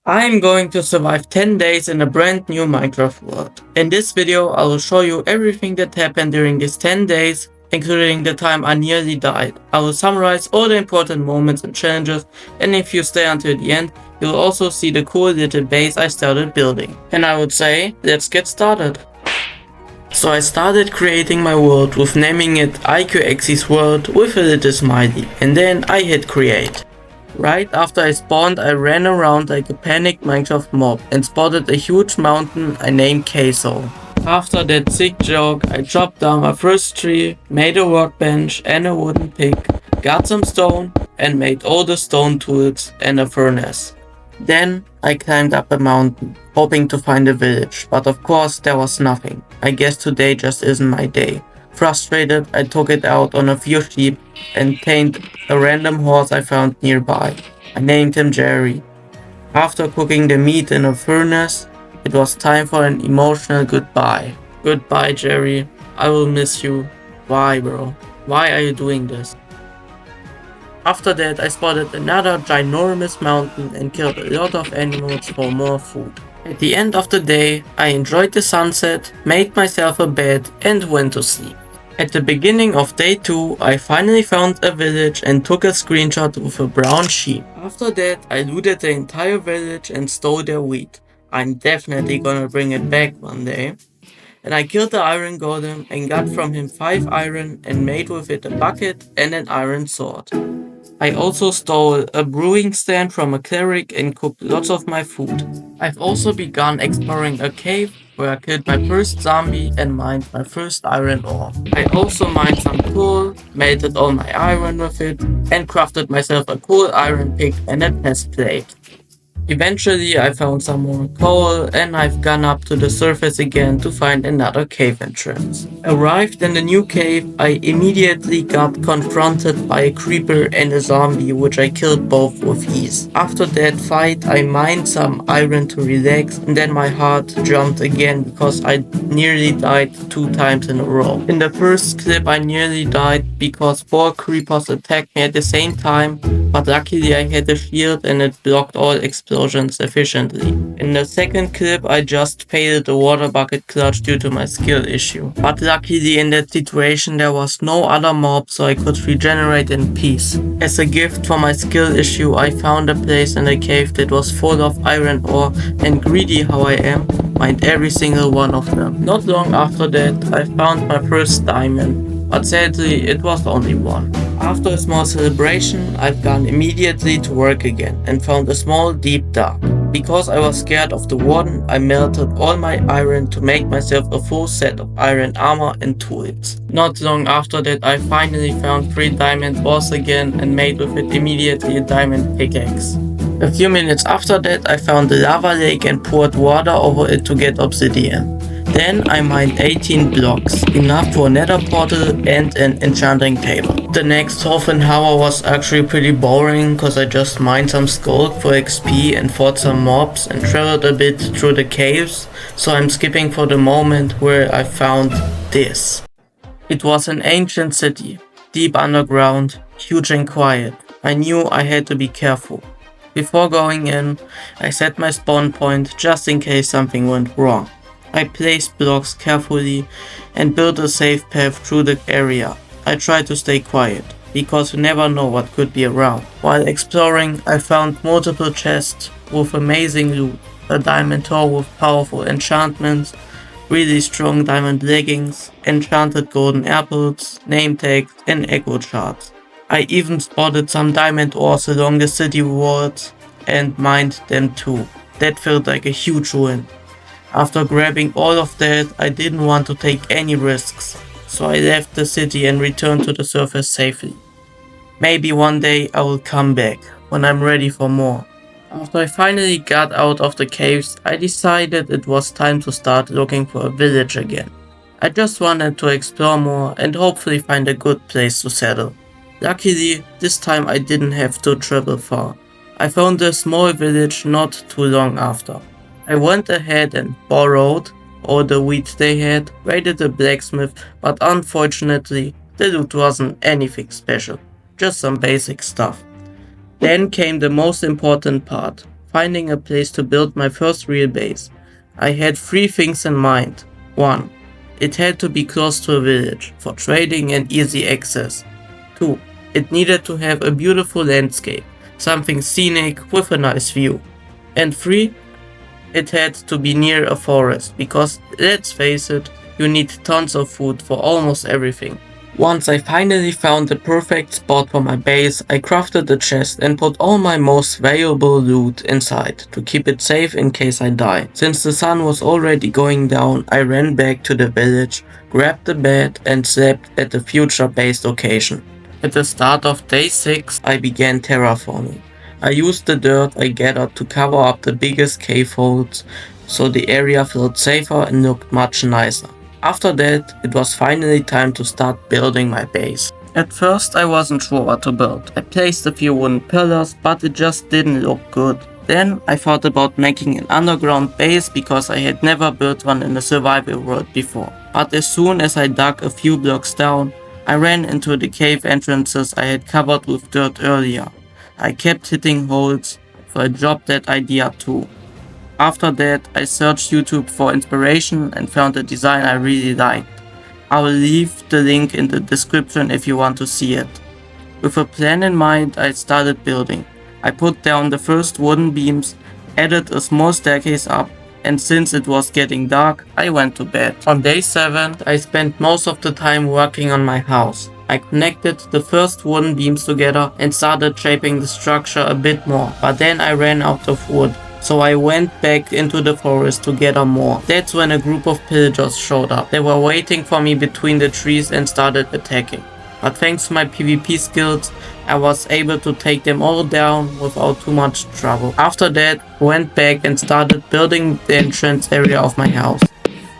I'm going to survive 10 days in a brand new Minecraft world. In this video, I will show you everything that happened during these 10 days, including the time I nearly died. I will summarize all the important moments and challenges, and if you stay until the end, you'll also see the cool little base I started building. And I would say, let's get started. So I started creating my world with naming it IQX's world with a little smiley, and then I hit create. Right after I spawned, I ran around like a panicked Minecraft mob and spotted a huge mountain I named Queso. After that sick joke, I chopped down my first tree, made a workbench and a wooden pick, got some stone and made all the stone tools and a furnace. Then I climbed up a mountain, hoping to find a village, but of course there was nothing. I guess today just isn't my day. Frustrated, I took it out on a few sheep and tamed a random horse I found nearby. I named him Jerry. After cooking the meat in a furnace, it was time for an emotional goodbye. Goodbye, Jerry. I will miss you. Why, bro? Why are you doing this? After that, I spotted another ginormous mountain and killed a lot of animals for more food. At the end of the day, I enjoyed the sunset, made myself a bed and went to sleep. At the beginning of day 2, I finally found a village and took a screenshot with a brown sheep. After that, I looted the entire village and stole their wheat. I'm definitely gonna bring it back one day. And I killed the iron golem and got from him 5 iron and made with it a bucket and an iron sword. I also stole a brewing stand from a cleric and cooked lots of my food. I've also begun exploring a cave where I killed my first zombie and mined my first iron ore. I also mined some coal, melted all my iron with it, and crafted myself a cool iron pick and a chest plate. Eventually I found some more coal and I've gone up to the surface again to find another cave entrance. Arrived in the new cave, I immediately got confronted by a creeper and a zombie, which I killed both with ease. After that fight I mined some iron to relax and then my heart jumped again because I nearly died 2 times in a row. In the first clip I nearly died because 4 creepers attacked me at the same time, but luckily I had a shield and it blocked all explosions efficiently. In the second clip I just failed a water bucket clutch due to my skill issue. But luckily in that situation there was no other mob, so I could regenerate in peace. As a gift for my skill issue I found a place in the cave that was full of iron ore, and greedy how I am, mined every single one of them. Not long after that I found my first diamond, but sadly it was only one. After a small celebration, I've gone immediately to work again and found a small deep dark. Because I was scared of the warden, I melted all my iron to make myself a full set of iron armor and tools. Not long after that, I finally found 3 diamond ores again and made with it immediately a diamond pickaxe. A few minutes after that, I found a lava lake and poured water over it to get obsidian. Then I mined 18 blocks, enough for a nether portal and an enchanting table. The next half an hour was actually pretty boring cause I just mined some skulk for XP and fought some mobs and traveled a bit through the caves, so I'm skipping for the moment where I found this. It was an ancient city, deep underground, huge and quiet. I knew I had to be careful. Before going in, I set my spawn point just in case something went wrong. I placed blocks carefully and built a safe path through the area. I tried to stay quiet, because you never know what could be around. While exploring, I found multiple chests with amazing loot, a diamond ore with powerful enchantments, really strong diamond leggings, enchanted golden apples, name tags and echo shards. I even spotted some diamond ores along the city walls and mined them too. That felt like a huge win. After grabbing all of that, I didn't want to take any risks, so I left the city and returned to the surface safely. Maybe one day I will come back, when I'm ready for more. After I finally got out of the caves, I decided it was time to start looking for a village again. I just wanted to explore more and hopefully find a good place to settle. Luckily, this time I didn't have to travel far. I found a small village not too long after. I went ahead and borrowed all the wheat they had, raided the blacksmith, but unfortunately the loot wasn't anything special, just some basic stuff. Then came the most important part. finding a place to build my first real base. I had 3 things in mind. 1. It had to be close to a village, for trading and easy access. 2. It needed to have a beautiful landscape, something scenic with a nice view. And 3. It had to be near a forest, because let's face it, you need tons of food for almost everything. Once I finally found the perfect spot for my base, I crafted a chest and put all my most valuable loot inside to keep it safe in case I die. Since the sun was already going down, I ran back to the village, grabbed the bed and slept at the future base location. At the start of day 6, I began terraforming. I used the dirt I gathered to cover up the biggest cave holes, so the area felt safer and looked much nicer. After that, it was finally time to start building my base. At first I wasn't sure what to build. I placed a few wooden pillars, but it just didn't look good. Then I thought about making an underground base because I had never built one in a survival world before. But as soon as I dug a few blocks down, I ran into the cave entrances I had covered with dirt earlier. I kept hitting holes, so I dropped that idea too. After that, I searched YouTube for inspiration and found a design I really liked. I will leave the link in the description if you want to see it. With a plan in mind, I started building. I put down the first wooden beams, added a small staircase up, and since it was getting dark, I went to bed. On day 7, I spent most of the time working on my house. I connected the first wooden beams together and started shaping the structure a bit more, but then I ran out of wood. So I went back into the forest to gather more. That's when a group of pillagers showed up. They were waiting for me between the trees and started attacking. But thanks to my PvP skills, I was able to take them all down without too much trouble. After that, went back and started building the entrance area of my house.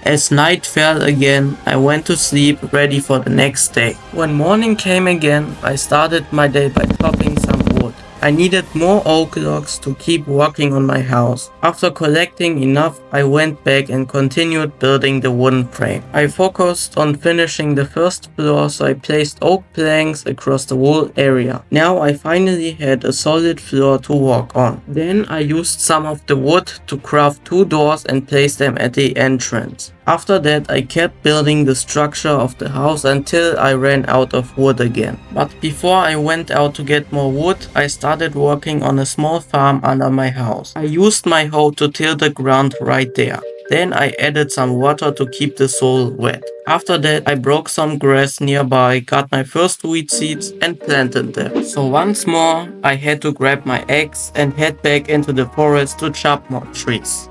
As night fell again, I went to sleep ready for the next day. When morning came again, I started my day by chopping some wood. I needed more oak logs to keep working on my house. After collecting enough, I went back and continued building the wooden frame. I focused on finishing the first floor, so I placed oak planks across the whole area. Now I finally had a solid floor to walk on. Then I used some of the wood to craft 2 doors and place them at the entrance. After that, I kept building the structure of the house until I ran out of wood again. But before I went out to get more wood, I started working on a small farm under my house. I used my hoe to till the ground right there. Then I added some water to keep the soil wet. After that, I broke some grass nearby, got my first wheat seeds and planted them. So once more, I had to grab my axe and head back into the forest to chop more trees.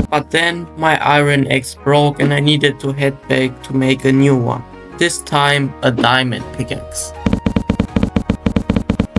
But then my iron axe broke and I needed to head back to make a new one. This time a diamond pickaxe.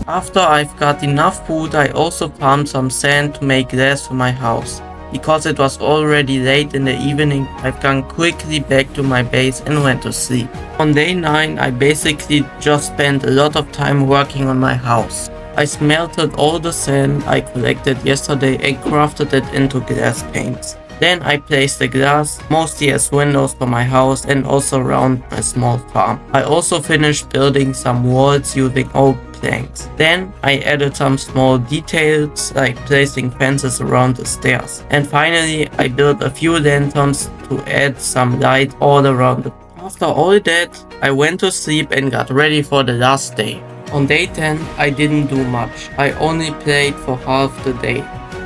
After I've got enough food, I also farmed some sand to make glass for my house. Because it was already late in the evening, I've gone quickly back to my base and went to sleep. On day 9, I basically just spent a lot of time working on my house. I smelted all the sand I collected yesterday and crafted it into glass panes. Then I placed the glass, mostly as windows for my house and also around my small farm. I also finished building some walls using oak planks. Then I added some small details like placing fences around the stairs. And finally I built a few lanterns to add some light all around it. After all that, I went to sleep and got ready for the last day. On day 10, I didn't do much. I only played for half the day.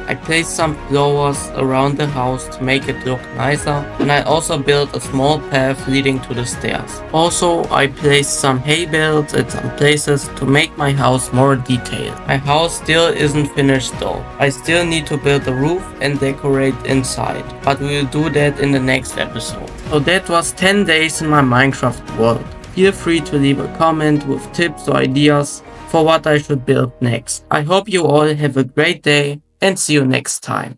I placed some flowers around the house to make it look nicer, and I also built a small path leading to the stairs. Also, I placed some hay bales at some places to make my house more detailed. My house still isn't finished though. I still need to build a roof and decorate inside, but we will do that in the next episode. So that was 10 days in my Minecraft world. Feel free to leave a comment with tips or ideas for what I should build next. I hope you all have a great day and see you next time.